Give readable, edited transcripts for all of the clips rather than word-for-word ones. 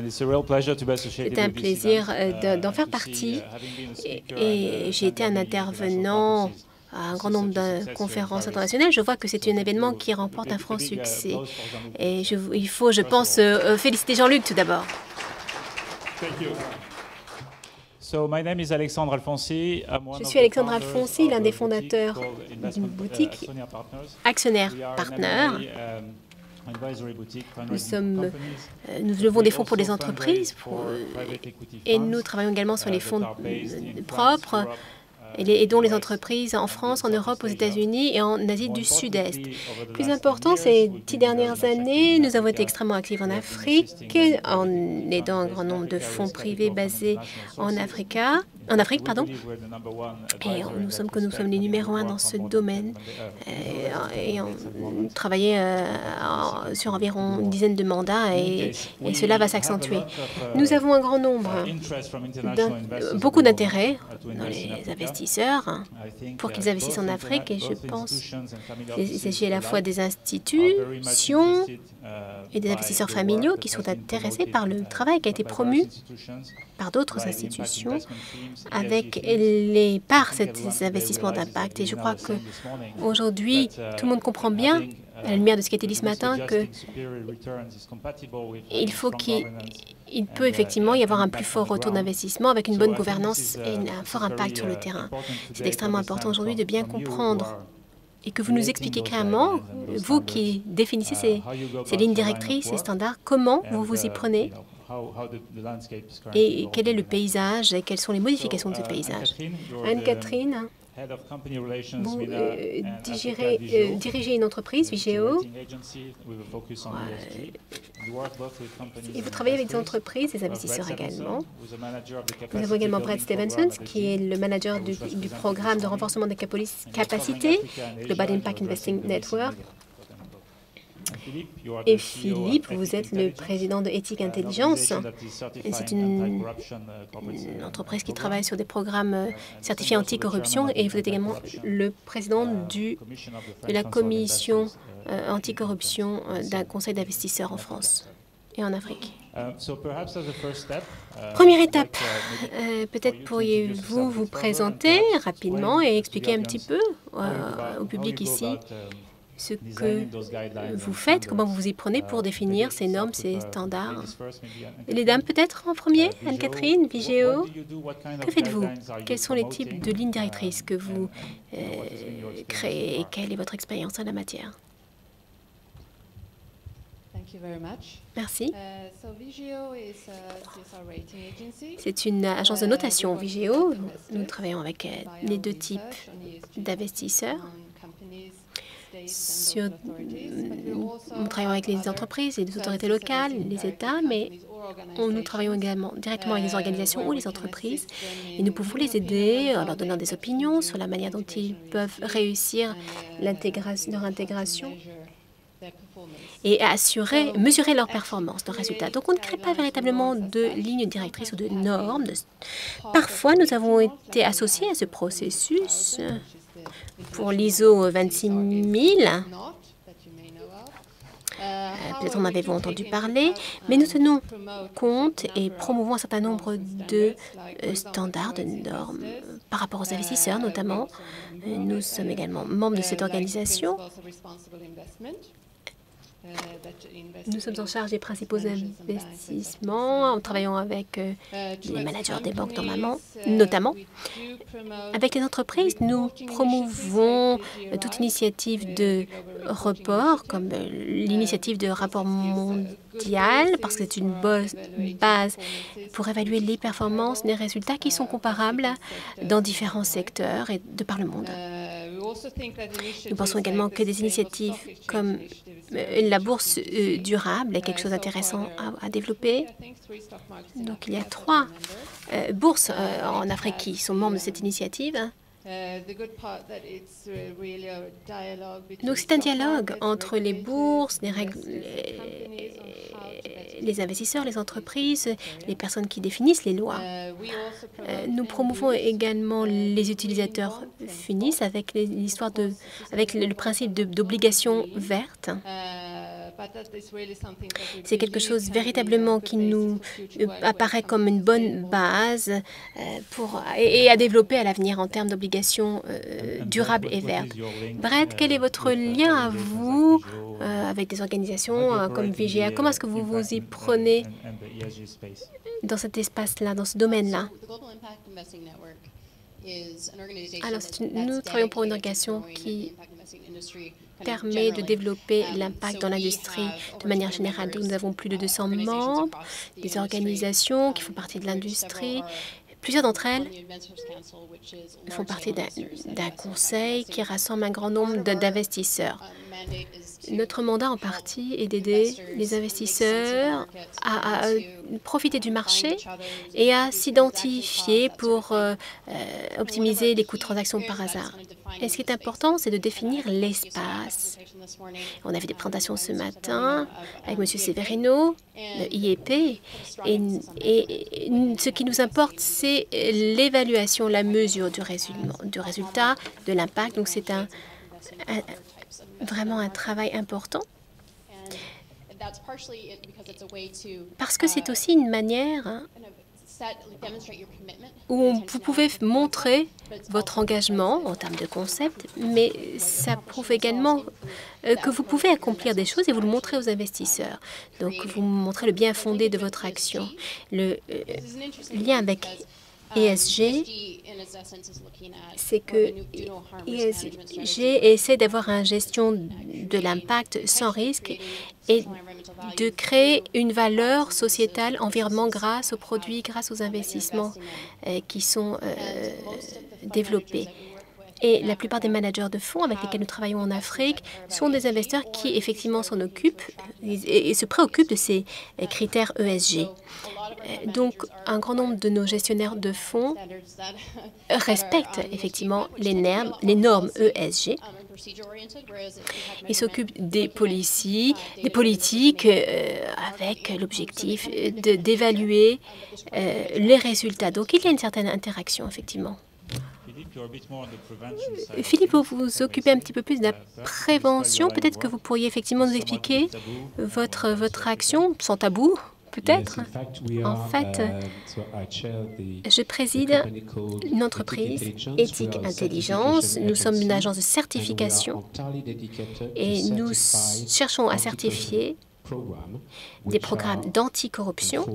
C'était un plaisir d'en faire partie et j'ai été un intervenant à un grand nombre de conférences internationales. Je vois que c'est un événement qui remporte un franc succès. Et il faut, je pense, féliciter Jean-Luc tout d'abord. Je suis Alexandre Alfonsi, l'un des fondateurs d'une boutique Actionnaire Partner. Nous levons des fonds pour les entreprises et nous travaillons également sur les fonds propres et aidons les entreprises en France, en Europe, aux États-Unis et en Asie du Sud-Est. Plus important, ces 10 dernières années, nous avons été extrêmement actifs en Afrique, en aidant un grand nombre de fonds privés basés en Afrique. Et nous sommes les numéros 1 dans ce domaine. Et on travaillait sur environ une dizaine de mandats et cela va s'accentuer. Nous avons un grand nombre, beaucoup d'intérêt dans les investisseurs pour qu'ils investissent en Afrique et je pense qu'il s'agit à la fois des institutions et des investisseurs familiaux qui sont intéressés par le travail qui a été promu par d'autres institutions par ces investissements d'impact. Et je crois qu'aujourd'hui, tout le monde comprend bien, à la lumière de ce qui a été dit ce matin, qu'il peut effectivement y avoir un plus fort retour d'investissement avec une bonne gouvernance et un fort impact sur le terrain. C'est extrêmement important aujourd'hui de bien comprendre et que vous nous expliquiez clairement, vous qui définissez ces lignes directrices, ces standards, comment vous vous y prenez et quel est le paysage et quelles sont les modifications de ce paysage. Anne-Catherine, vous dirigez une entreprise, Vigeo, et vous travaillez avec des entreprises, des investisseurs également. Nous avons également Brad Stevenson, qui est le manager du programme de renforcement des capacités, Global Impact Investing Network. Et Philippe, vous êtes le président de Ethic Intelligence. C'est une entreprise qui travaille sur des programmes certifiés anti-corruption et vous êtes également le président de la commission anti-corruption d'un conseil d'investisseurs en France et en Afrique. Première étape, peut-être pourriez-vous vous présenter rapidement et expliquer un petit peu au public ici ce que vous faites, comment vous vous y prenez pour définir ces normes, ces standards. Les dames peut-être en premier, Anne-Catherine, Vigeo. Que faites-vous? Quels sont les types de lignes directrices que vous créez et quelle est votre expérience en la matière? Merci. C'est une agence de notation, Vigeo. Nous travaillons avec les deux types d'investisseurs. Nous travaillons avec les entreprises, les autorités locales, les États, mais nous travaillons également directement avec les organisations ou les entreprises et nous pouvons les aider en leur donnant des opinions sur la manière dont ils peuvent réussir leur intégration et mesurer leur performance, leurs résultats. Donc, on ne crée pas véritablement de lignes directrices ou de normes. Parfois, nous avons été associés à ce processus pour l'ISO 26000. Peut-être en avez-vous entendu parler, mais nous tenons compte et promouvons un certain nombre de standards, de normes par rapport aux investisseurs notamment. Nous sommes également membres de cette organisation. Nous sommes en charge des principaux investissements en travaillant avec les managers des banques notamment. Avec les entreprises, nous promouvons toute initiative de report, comme l'initiative de rapport mondial, parce que c'est une bonne base pour évaluer les performances, les résultats qui sont comparables dans différents secteurs et de par le monde. Nous pensons également que des initiatives comme la bourse durable est quelque chose d'intéressant à développer. Donc, il y a 3 bourses en Afrique qui sont membres de cette initiative. Donc, c'est un dialogue entre les bourses, les investisseurs, les entreprises, les personnes qui définissent les lois. Nous promouvons également les utilisateurs FUNIS avec le principe d'obligation verte. C'est quelque chose véritablement qui nous apparaît comme une bonne base et à développer à l'avenir en termes d'obligations durables et vertes. Brett, quel est votre lien à vous avec des organisations comme VGA? Comment est-ce que vous vous y prenez dans cet espace-là, dans ce domaine-là? Alors, nous travaillons pour une organisation qui permet de développer l'impact dans l'industrie de manière générale. Donc, nous avons plus de 200 membres, des organisations qui font partie de l'industrie. Plusieurs d'entre elles font partie d'un conseil qui rassemble un grand nombre d'investisseurs. Notre mandat en partie est d'aider les investisseurs à profiter du marché et à s'identifier pour optimiser les coûts de transaction par hasard. Et ce qui est important, c'est de définir l'espace. On a fait des présentations ce matin avec M. Severino, de IEP, et ce qui nous importe, c'est l'évaluation, la mesure du résultat, de l'impact. Donc, c'est vraiment un travail important parce que c'est aussi une manière où vous pouvez montrer votre engagement en termes de concept, mais ça prouve également que vous pouvez accomplir des choses et vous le montrez aux investisseurs. Donc, vous montrez le bien fondé de votre action. Le lien avec ESG, c'est que ESG essaie d'avoir une gestion de l'impact sans risque et de créer une valeur sociétale, environnement grâce aux produits, grâce aux investissements qui sont développés. Et la plupart des managers de fonds avec lesquels nous travaillons en Afrique sont des investisseurs qui effectivement s'en occupent et se préoccupent de ces critères ESG. Donc, un grand nombre de nos gestionnaires de fonds respectent effectivement les normes ESG. Ils s'occupent des politiques avec l'objectif d'évaluer les résultats. Donc, il y a une certaine interaction, effectivement. Philippe, vous vous occupez un petit peu plus de la prévention. Peut-être que vous pourriez effectivement nous expliquer votre action sans tabou. Peut-être. En fait, je préside une entreprise Éthique Intelligence. Nous sommes une agence de certification et nous cherchons à certifier des programmes d'anticorruption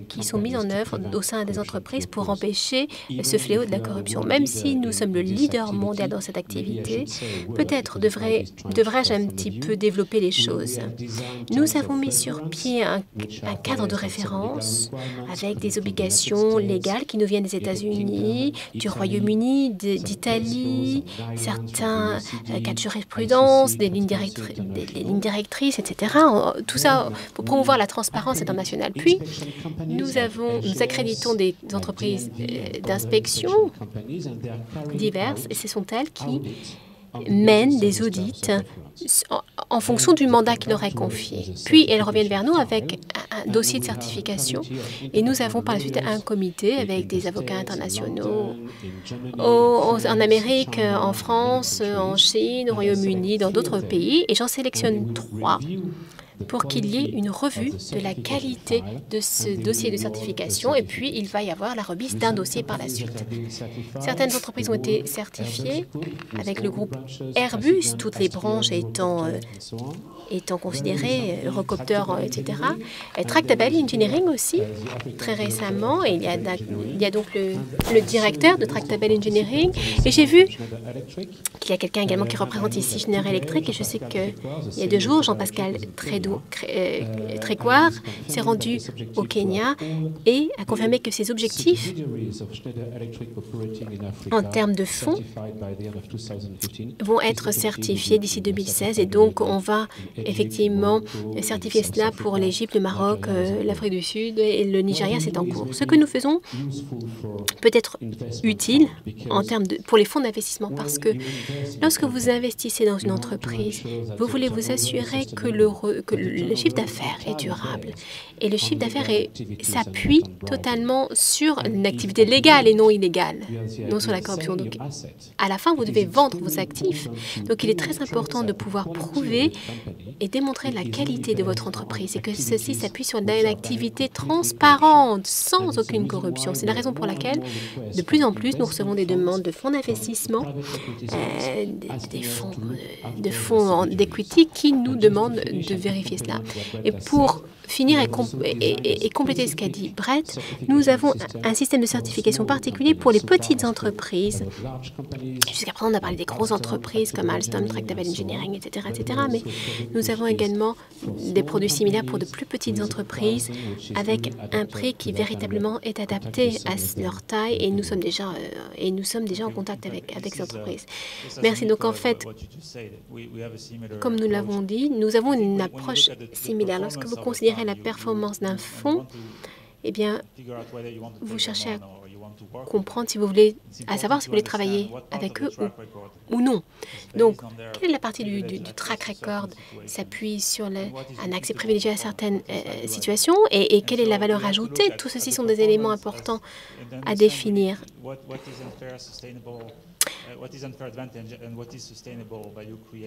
qui sont mis en œuvre au sein des entreprises pour empêcher ce fléau de la corruption. Même si nous sommes le leader mondial dans cette activité, peut-être devrais-je un petit peu développer les choses. Nous avons mis sur pied un cadre de référence avec des obligations légales qui nous viennent des États-Unis, du Royaume-Uni, d'Italie, certains cas de jurisprudence, des lignes directrices, etc. Tout ça pour promouvoir la transparence internationale. Puis, nous accréditons des entreprises d'inspection diverses et ce sont elles qui mènent des audits en fonction du mandat qui leur est confié. Puis, elles reviennent vers nous avec un dossier de certification et nous avons par la suite un comité avec des avocats internationaux en Amérique, en France, en Chine, au Royaume-Uni, dans d'autres pays et j'en sélectionne 3 pour qu'il y ait une revue de la qualité de ce dossier de certification et puis il va y avoir la remise d'un dossier par la suite. Certaines entreprises ont été certifiées avec le groupe Airbus, toutes les branches étant considérées, Eurocopter, etc. Et Tractable Engineering aussi, très récemment, et il y a donc le directeur de Tractable Engineering et j'ai vu qu'il y a quelqu'un également qui représente ici Schneider Electric et je sais qu'il y a 2 jours, Jean-Pascal Trécoire s'est rendu au Kenya et a confirmé que ses objectifs en termes de fonds vont être certifiés d'ici 2016 et donc on va effectivement certifier cela pour l'Égypte, le Maroc, l'Afrique du Sud et le Nigeria, c'est en cours. Ce que nous faisons peut être utile en termes pour les fonds d'investissement parce que lorsque vous investissez dans une entreprise, vous voulez vous assurer que le chiffre d'affaires est durable. Et le chiffre d'affaires s'appuie totalement sur une activité légale et non illégale, non sur la corruption. Donc, à la fin, vous devez vendre vos actifs. Donc, il est très important de pouvoir prouver et démontrer la qualité de votre entreprise et que ceci s'appuie sur une activité transparente, sans aucune corruption. C'est la raison pour laquelle, de plus en plus, nous recevons des demandes de fonds d'investissement, de fonds d'equity qui nous demandent de vérifier cela. Et pour finir et compléter ce qu'a dit Brett, nous avons un système de certification particulier pour les petites entreprises. Jusqu'à présent, on a parlé des grosses entreprises comme Alstom, Tractable Engineering, etc., etc. Mais nous avons également des produits similaires pour de plus petites entreprises avec un prix qui véritablement est adapté à leur taille et nous sommes déjà en contact avec ces entreprises. Merci. Donc, en fait, comme nous l'avons dit, nous avons une approche similaire. Lorsque vous considérez la performance d'un fonds, eh bien, vous cherchez à comprendre à savoir si vous voulez travailler avec eux ou non. Donc, quelle est la partie du track record s'appuie sur un accès privilégié à certaines situations et quelle est la valeur ajoutée? Tout ceci sont des éléments importants à définir.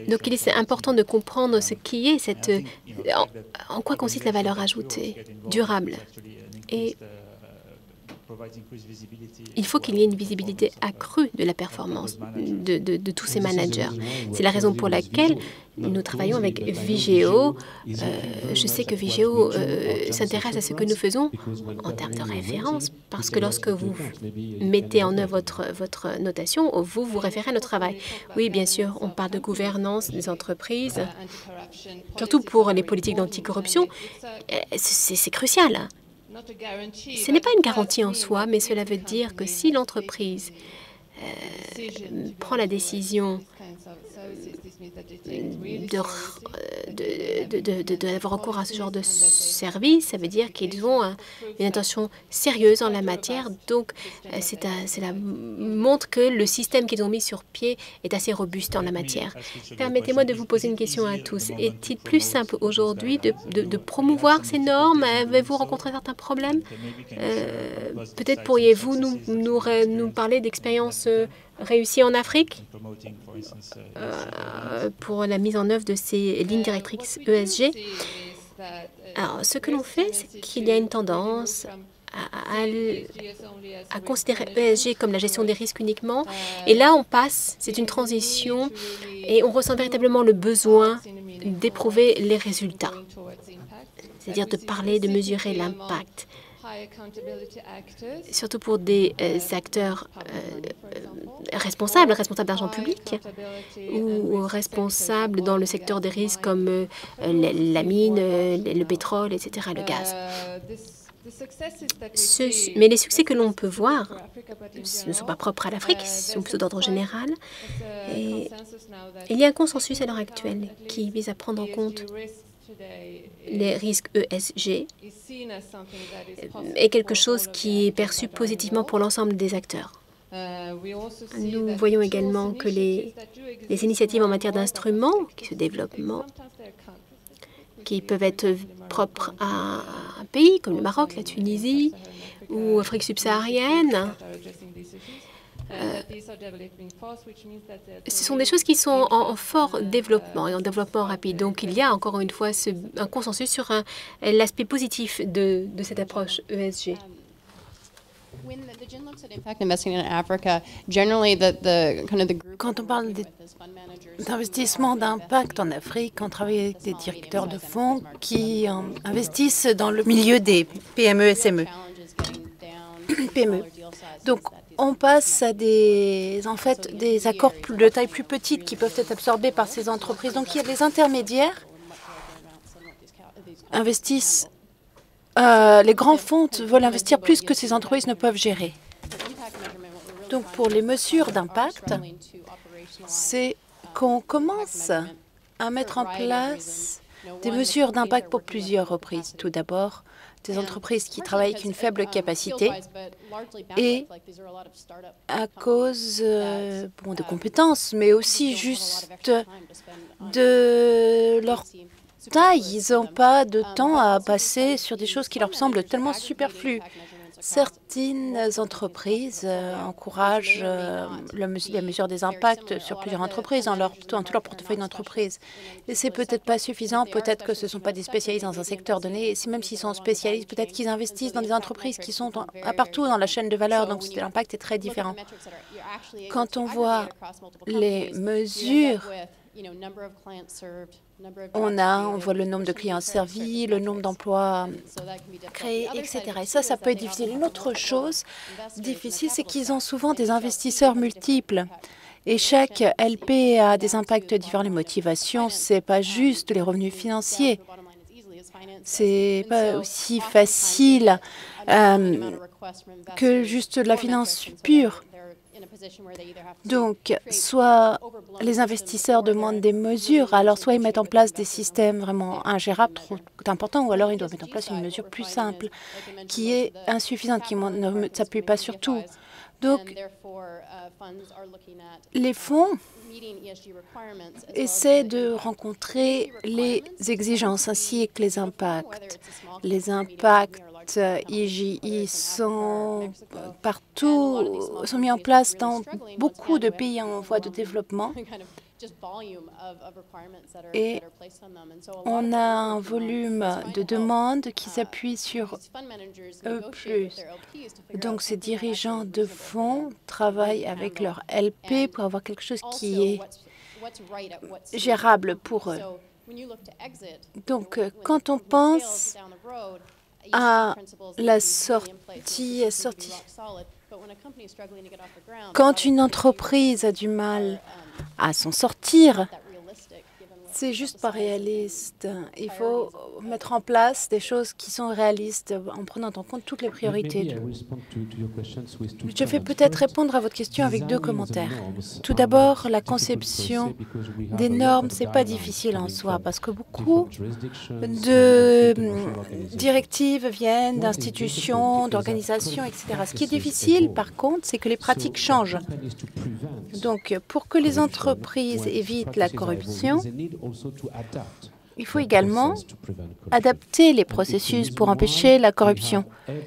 Donc, il est important de comprendre ce qui est en quoi consiste la valeur ajoutée durable. Et il faut qu'il y ait une visibilité accrue de la performance de tous ces managers. C'est la raison pour laquelle nous travaillons avec Vigeo. Je sais que Vigeo s'intéresse à ce que nous faisons en termes de référence, parce que lorsque vous mettez en œuvre votre notation, vous référez à notre travail. Oui, bien sûr, on parle de gouvernance des entreprises, surtout pour les politiques d'anticorruption. C'est crucial. Ce n'est pas une garantie en soi, mais cela veut dire que si l'entreprise prend la décision d'avoir recours à ce genre de service, ça veut dire qu'ils ont une intention sérieuse en la matière. Donc, cela montre que le système qu'ils ont mis sur pied est assez robuste en la matière. Permettez-moi de vous poser une question à tous. Est-il plus simple aujourd'hui de promouvoir ces normes? Avez-vous rencontré certains problèmes? Peut-être pourriez-vous nous parler d'expériences réussies en Afrique pour la mise en œuvre de ces lignes directrices ESG. Alors, ce que l'on fait, c'est qu'il y a une tendance à considérer ESG comme la gestion des risques uniquement. Et là, c'est une transition et on ressent véritablement le besoin d'éprouver les résultats, c'est-à-dire de parler, de mesurer l'impact. Surtout pour des acteurs responsables d'argent public ou responsables dans le secteur des risques comme la mine, le pétrole, etc., le gaz. Mais les succès que l'on peut voir ne sont pas propres à l'Afrique, ils sont plutôt d'ordre général. Et il y a un consensus à l'heure actuelle qui vise à prendre en compte les risques ESG est quelque chose qui est perçu positivement pour l'ensemble des acteurs. Nous voyons également que les initiatives en matière d'instruments qui se développent, qui peuvent être propres à un pays comme le Maroc, la Tunisie ou l'Afrique subsaharienne, ce sont des choses qui sont en fort développement et en développement rapide. Donc, il y a encore une fois un consensus sur l'aspect positif de cette approche ESG. Quand on parle d'investissement d'impact en Afrique, on travaille avec des directeurs de fonds qui investissent dans le milieu des PME, SME. PME. Donc, on passe à des accords de taille plus petite qui peuvent être absorbés par ces entreprises. Donc, il y a des intermédiaires investissent. Les grands fonds veulent investir plus que ces entreprises ne peuvent gérer. Donc, pour les mesures d'impact, c'est qu'on commence à mettre en place des mesures d'impact pour plusieurs reprises. Tout d'abord, des entreprises qui travaillent avec une faible capacité et à cause de compétences, mais aussi juste de leur taille, ils n'ont pas de temps à passer sur des choses qui leur semblent tellement superflues. Certaines entreprises encouragent la mesure des impacts sur plusieurs entreprises dans tout leur portefeuille d'entreprise. Et c'est peut-être pas suffisant, peut-être que ce ne sont pas des spécialistes dans un secteur donné. Et même s'ils sont spécialistes, peut-être qu'ils investissent dans des entreprises qui sont partout dans la chaîne de valeur, donc l'impact est très différent. Quand on voit les mesures, on voit le nombre de clients servis, le nombre d'emplois créés, etc. Et ça peut être difficile. Une autre chose difficile, c'est qu'ils ont souvent des investisseurs multiples. Et chaque LP a des impacts différents. Les motivations, c'est pas juste les revenus financiers. C'est pas aussi facile que juste la finance pure. Donc, soit les investisseurs demandent des mesures, alors soit ils mettent en place des systèmes vraiment ingérables, trop importants, ou alors ils doivent mettre en place une mesure plus simple, qui est insuffisante, qui ne s'appuie pas sur tout. Donc, les fonds essaient de rencontrer les exigences ainsi que les impacts. Les impacts IGI sont partout, sont mis en place dans beaucoup de pays en voie de développement. Et on a un volume de demandes qui s'appuie sur eux plus. Donc, ces dirigeants de fonds travaillent avec leur LP pour avoir quelque chose qui est gérable pour eux. Donc, quand on pense à la sortie, quand une entreprise a du mal à s'en sortir, c'est juste pas réaliste. Il faut mettre en place des choses qui sont réalistes en prenant en compte toutes les priorités. Je vais peut-être répondre à votre question avec deux commentaires. Tout d'abord, la conception des normes, c'est pas difficile en soi parce que beaucoup de directives viennent d'institutions, d'organisations, etc. Ce qui est difficile, par contre, c'est que les pratiques changent. Donc, pour que les entreprises évitent la corruption, il faut également adapter les processus pour empêcher la corruption.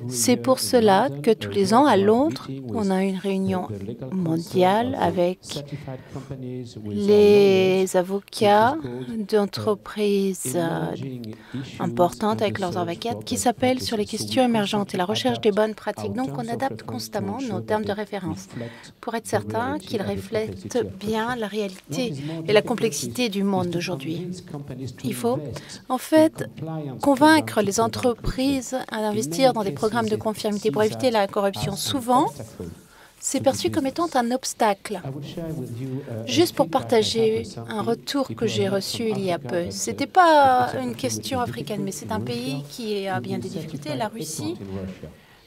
C'est pour cela que tous les ans, à Londres, on a une réunion mondiale avec les avocats d'entreprises importantes, avec leurs avocats, qui s'appellent sur les questions émergentes et la recherche des bonnes pratiques. Donc, on adapte constamment nos termes de référence pour être certain qu'ils reflètent bien la réalité et la complexité du monde d'aujourd'hui. Il faut, en fait, convaincre les entreprises à investir dans des programmes de conformité pour éviter la corruption. Souvent, c'est perçu comme étant un obstacle. Juste pour partager un retour que j'ai reçu il y a peu. Ce n'était pas une question africaine, mais c'est un pays qui a bien des difficultés, la Russie.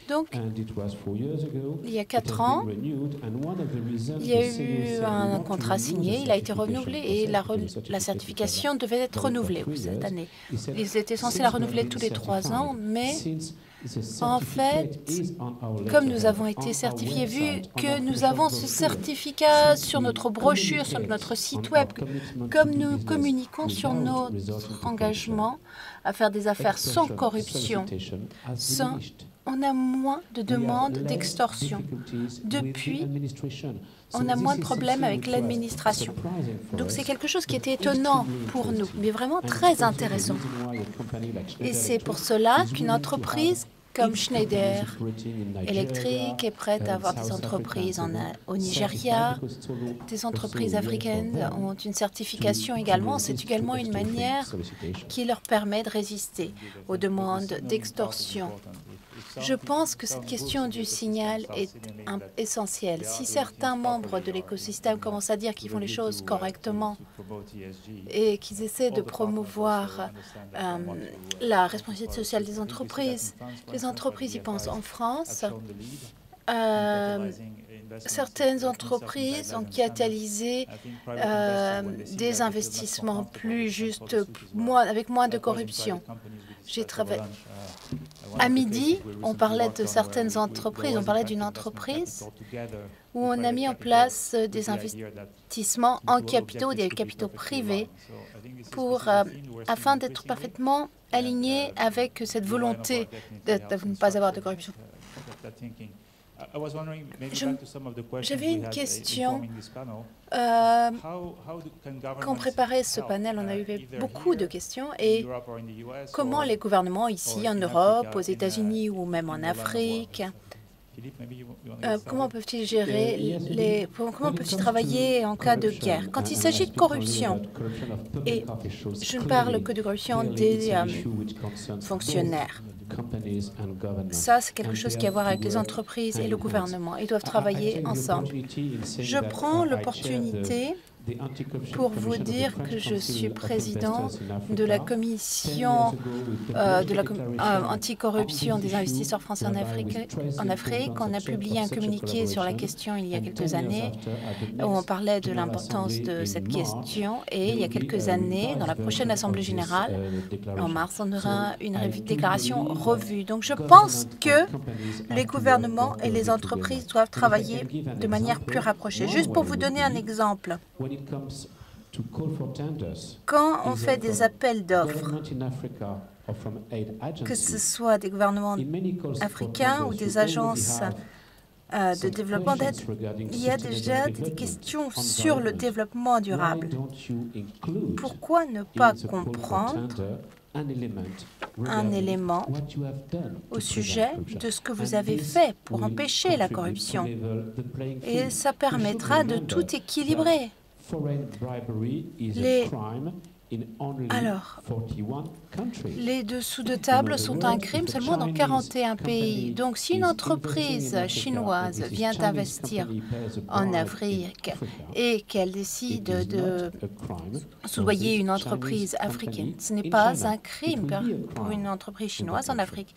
Donc, il y a 4 ans, il y a eu un contrat signé, il a été renouvelé et la certification devait être renouvelée cette année. Ils étaient censés la renouveler tous les 3 ans, mais en fait, comme nous avons été certifiés, vu que nous avons ce certificat sur notre brochure, sur notre site web, comme nous communiquons sur notre engagement à faire des affaires sans corruption, on a moins de demandes d'extorsion. Depuis, on a moins de problèmes avec l'administration. Donc, c'est quelque chose qui était étonnant pour nous, mais vraiment très intéressant. Et c'est pour cela qu'une entreprise comme Schneider Electric est prête à avoir des entreprises au Nigeria. Des entreprises africaines ont une certification également. C'est également une manière qui leur permet de résister aux demandes d'extorsion. Je pense que cette question du signal est essentielle. Si certains membres de l'écosystème commencent à dire qu'ils font les choses correctement et qu'ils essaient de promouvoir la responsabilité sociale des entreprises, les entreprises y pensent. En France, certaines entreprises ont catalysé des investissements plus justes, avec moins de corruption. J'ai travaillé. À midi, on parlait de certaines entreprises. On parlait d'une entreprise où on a mis en place des investissements en capitaux, des capitaux privés, afin d'être parfaitement alignés avec cette volonté de ne pas avoir de corruption. J'avais une question. Quand on préparait ce panel, on a eu beaucoup de questions. Et comment les gouvernements ici en Europe, aux États-Unis ou même en Afrique, comment peuvent-ils gérer comment peuvent-ils travailler en cas de guerre? Quand il s'agit de corruption, et je ne parle que de corruption des fonctionnaires. Ça, c'est quelque chose qui a à voir avec les entreprises et le gouvernement. Ils doivent travailler ensemble. Je prends l'opportunité pour vous dire que je suis président de la commission anticorruption des investisseurs français en Afrique. On a publié un communiqué sur la question il y a quelques années où on parlait de l'importance de cette question. Et il y a quelques années, dans la prochaine Assemblée générale, en mars, on aura une déclaration revue. Donc je pense que les gouvernements et les entreprises doivent travailler de manière plus rapprochée. Juste pour vous donner un exemple. Quand on fait des appels d'offres, que ce soit des gouvernements africains ou des agences de développement d'aide, il y a déjà des questions sur le développement durable. Pourquoi ne pas comprendre un élément au sujet de ce que vous avez fait pour empêcher la corruption? Et ça permettra de tout équilibrer. Les dessous de table sont un crime seulement dans 41 pays. Donc, si une entreprise chinoise vient investir en Afrique et qu'elle décide de soudoyer une entreprise africaine, ce n'est pas un crime pour une entreprise chinoise en Afrique.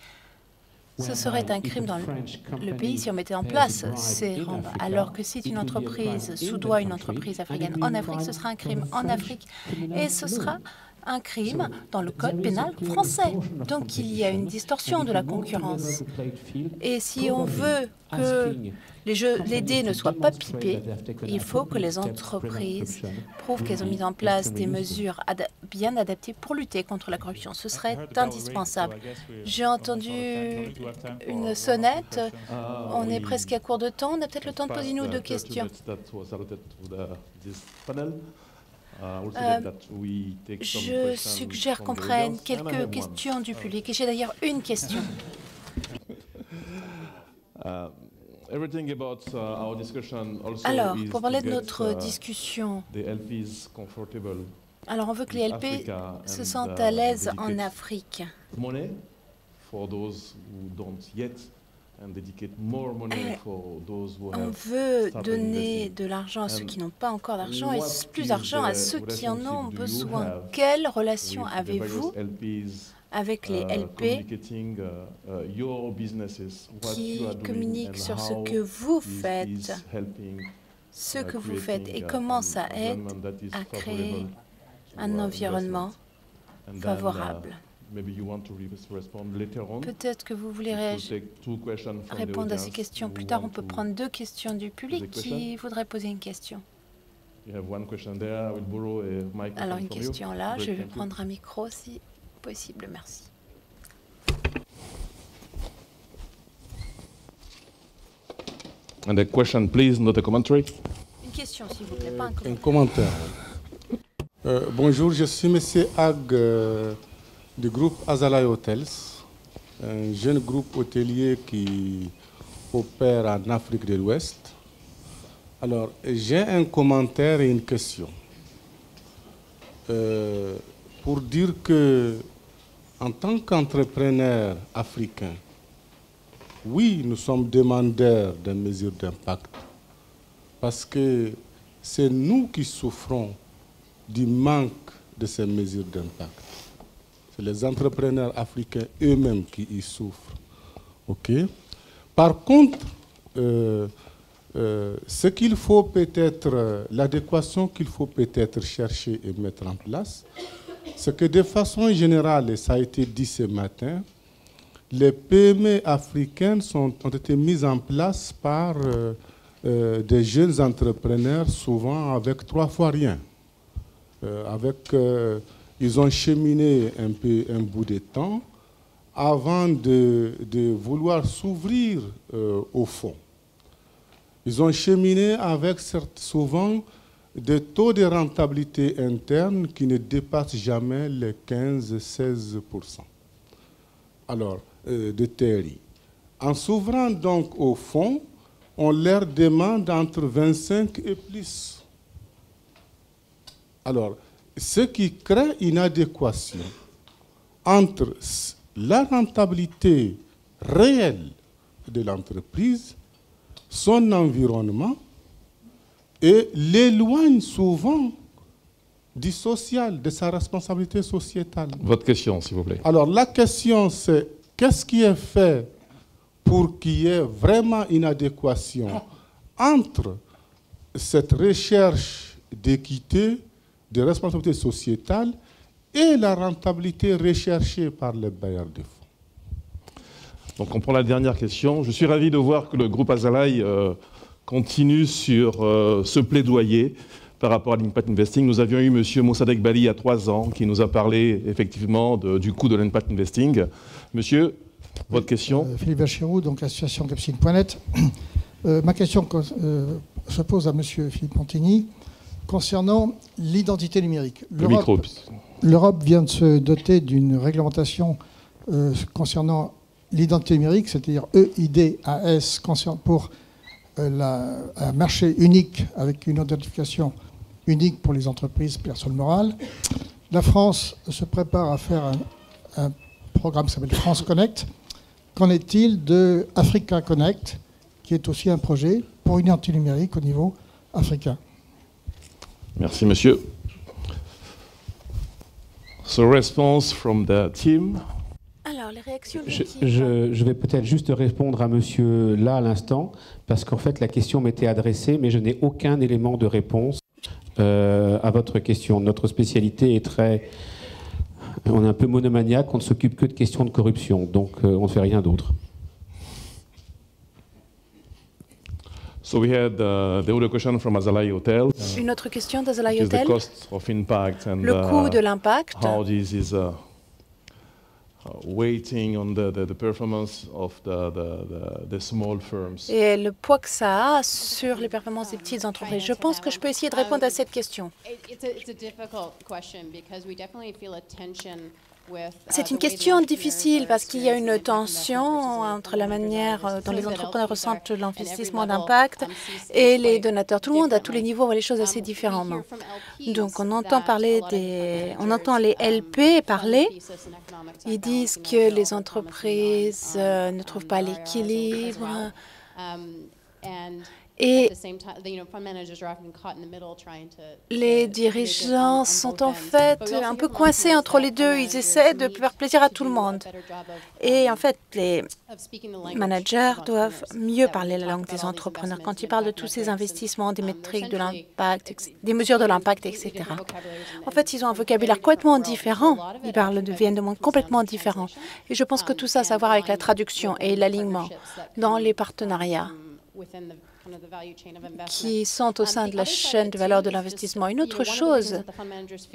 Ce serait un crime dans le pays si on mettait en place ces règles. Alors que si une entreprise soudoie une entreprise africaine en Afrique, ce sera un crime en Afrique et ce sera un crime dans le code pénal français. Donc il y a une distorsion de la concurrence. Et si on veut que les dés ne soient pas pipés, il faut que les entreprises prouvent qu'elles ont mis en place des mesures bien adaptées pour lutter contre la corruption. Ce serait indispensable. J'ai entendu une sonnette. On est presque à court de temps. On a peut-être le temps de poser une ou deux questions. Je suggère qu'on prenne quelques questions du public. Et j'ai d'ailleurs une question. Alors, pour parler de notre discussion, alors on veut que les LP se sentent à l'aise en Afrique. On veut donner de l'argent à ceux qui n'ont pas encore d'argent et plus d'argent à ceux qui en ont besoin. Quelle relation avez-vous avec les LP qui communiquent sur ce que vous faites, et comment ça aide à créer un environnement favorable? Peut-être que vous voulez répondre à ces questions plus tard. On peut prendre deux questions du public qui voudrait poser une question. Alors une question là, je vais prendre un micro si possible. Merci. And a question, please, not a commentary. Une question, s'il vous plaît, pas un commentaire. Bonjour, je suis M. Hag du groupe Azalai Hotels, un jeune groupe hôtelier qui opère en Afrique de l'Ouest. Alors, j'ai un commentaire et une question. Pour dire que, en tant qu'entrepreneur africain, oui, nous sommes demandeurs de mesures d'impact parce que c'est nous qui souffrons du manque de ces mesures d'impact. C'est les entrepreneurs africains eux-mêmes qui y souffrent. Okay? Par contre, ce qu'il faut peut-être, l'adéquation qu'il faut peut-être chercher et mettre en place, c'est que de façon générale, et ça a été dit ce matin, les PME africaines ont été mises en place par des jeunes entrepreneurs, souvent avec 3 fois rien. Ils ont cheminé un bout de temps avant de vouloir s'ouvrir au fond. Ils ont cheminé avec souvent des taux de rentabilité interne qui ne dépassent jamais les 15-16%. Alors, de TRI. En s'ouvrant donc au fond, on leur demande entre 25 et plus. Alors, ce qui crée une adéquation entre la rentabilité réelle de l'entreprise, son environnement, et l'éloigne souvent du social, de sa responsabilité sociétale. Votre question, s'il vous plaît. Alors, la question, c'est qu'est-ce qui est fait pour qu'il y ait vraiment une adéquation entre cette recherche d'équité, de responsabilité sociétale et la rentabilité recherchée par les bailleurs de fonds. Donc on prend la dernière question. Je suis ravi de voir que le groupe Azalai continue sur ce plaidoyer par rapport à l'impact investing. Nous avions eu M. Mossadegh Bali il y a 3 ans qui nous a parlé effectivement du coût de l'impact investing. Monsieur, votre question. Philippe Vachirou, donc l'association Capsine.net. Ma question se pose à M. Philippe Montigny concernant l'identité numérique. L'Europe vient de se doter d'une réglementation concernant l'identité numérique, c'est-à-dire EIDAS, pour un marché unique avec une identification unique pour les entreprises, personnes morales. La France se prépare à faire un programme qui s'appelle France Connect. Qu'en est-il de Africa Connect, qui est aussi un projet pour une identité numérique au niveau africain? Merci, monsieur. So, response from the team. Alors, les réactions de je vais peut-être juste répondre à monsieur là à l'instant, parce qu'en fait, la question m'était adressée, mais je n'ai aucun élément de réponse à votre question. Notre spécialité est on est un peu monomaniaque, on ne s'occupe que de questions de corruption, donc on ne fait rien d'autre. So we had the other question from Azalai Hotel. Une autre question d'Azalai Hotel. The cost of impact and, le coût de l'impact. How this is weighting on the performance of the small firms. Et le poids que ça a sur les performances des petites entreprises. Je pense que je peux essayer de répondre à cette question. C'est une question difficile parce qu'il y a une tension entre la manière dont les entrepreneurs ressentent l'investissement d'impact et les donateurs. Tout le monde, à tous les niveaux, voit les choses assez différemment. Donc, on entend les LP parler. Ils disent que les entreprises ne trouvent pas l'équilibre. Et les dirigeants sont en fait un peu coincés entre les deux. Ils essaient de faire plaisir à tout le monde. Et en fait, les managers doivent mieux parler la langue des entrepreneurs quand ils parlent de tous ces investissements, des métriques de l'impact, des mesures de l'impact, etc. En fait, ils ont un vocabulaire complètement différent. Ils viennent de mondes complètement différents. Et je pense que tout ça, ça a à voir avec la traduction et l'alignement dans les partenariats qui sont au sein de la chaîne de valeur de l'investissement. Une autre chose,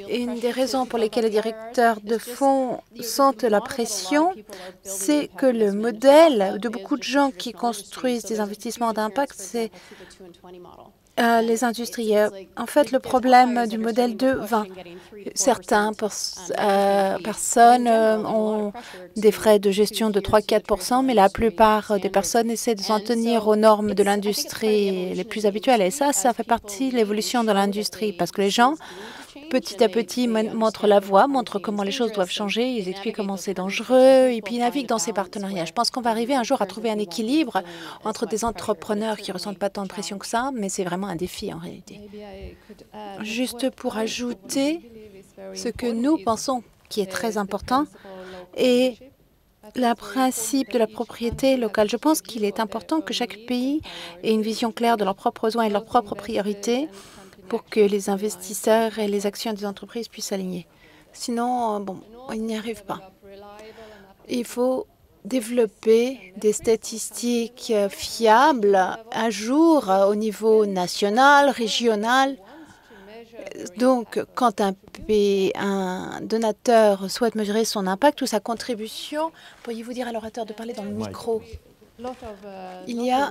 une des raisons pour lesquelles les directeurs de fonds sentent la pression, c'est que le modèle de beaucoup de gens qui construisent des investissements d'impact, c'est les industriels. En fait, le problème du modèle 2-20, certaines personnes ont des frais de gestion de 3-4%, mais la plupart des personnes essaient de s'en tenir aux normes de l'industrie les plus habituelles. Et ça fait partie de l'évolution de l'industrie, parce que les gens, petit à petit, montrent la voie, montrent comment les choses doivent changer, ils expliquent comment c'est dangereux, et puis ils naviguent dans ces partenariats. Je pense qu'on va arriver un jour à trouver un équilibre entre des entrepreneurs qui ne ressentent pas tant de pression que ça, mais c'est vraiment un défi en réalité. Juste pour ajouter ce que nous pensons qui est très important, et le principe de la propriété locale. Je pense qu'il est important que chaque pays ait une vision claire de leurs propres besoins et de leurs propres priorités, pour que les investisseurs et les actions des entreprises puissent s'aligner. Sinon, bon, il n'y arrive pas. Il faut développer des statistiques fiables, à jour, au niveau national, régional. Donc, quand un donateur souhaite mesurer son impact ou sa contribution, pourriez-vous dire à l'orateur de parler dans le micro? Il y a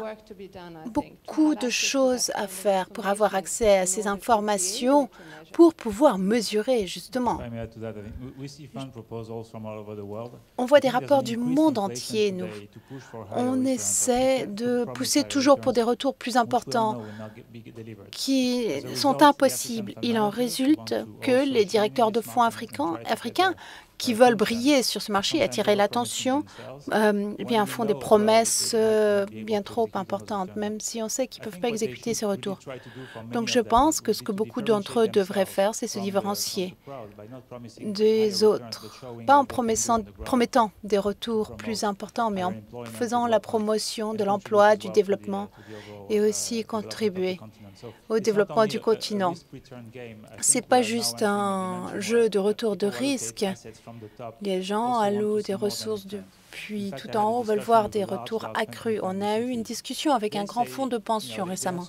beaucoup de choses à faire pour avoir accès à ces informations, pour pouvoir mesurer, justement. On voit des rapports du monde entier, nous. On essaie de pousser toujours pour des retours plus importants qui sont impossibles. Il en résulte que les directeurs de fonds africains qui veulent briller sur ce marché et attirer l'attention, font des promesses bien trop importantes, même si on sait qu'ils ne peuvent pas exécuter ces retours. Donc je pense que ce que beaucoup d'entre eux devraient faire, c'est se différencier des autres, pas en promettant des retours plus importants, mais en faisant la promotion de l'emploi, du développement et aussi contribuer au développement du continent. Ce n'est pas juste un jeu de retour de risque. Les gens allouent des ressources depuis tout en haut, veulent voir des retours accrus. On a eu une discussion avec un grand fonds de pension récemment.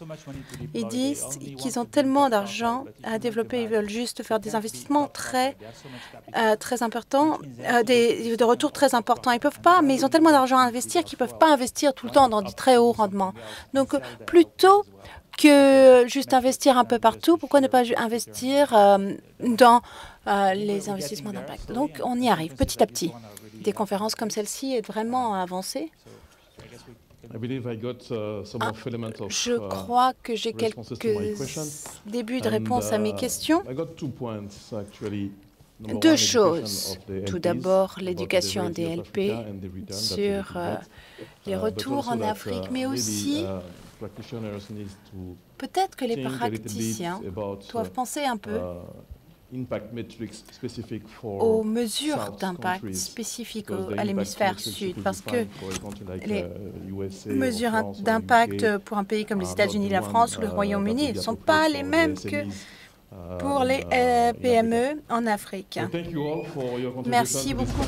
Ils disent qu'ils ont tellement d'argent à développer, ils veulent juste faire des investissements très importants, de retours très importants. Ils ne peuvent pas, mais ils ont tellement d'argent à investir qu'ils ne peuvent pas investir tout le temps dans du très haut rendement. Donc, plutôt que juste investir un peu partout, pourquoi ne pas investir dans les investissements d'impact? Donc, on y arrive petit à petit. Des conférences comme celle-ci est vraiment avancée. Je crois que j'ai quelques débuts de réponse à mes questions. Deux choses. Tout d'abord, l'éducation DLP sur les retours en Afrique, mais aussi peut-être que les praticiens doivent penser un peu aux mesures d'impact spécifiques à l'hémisphère sud, parce que les mesures d'impact pour un pays comme les États-Unis, la France ou le Royaume-Uni ne sont pas les mêmes que pour les PME en Afrique. Merci beaucoup.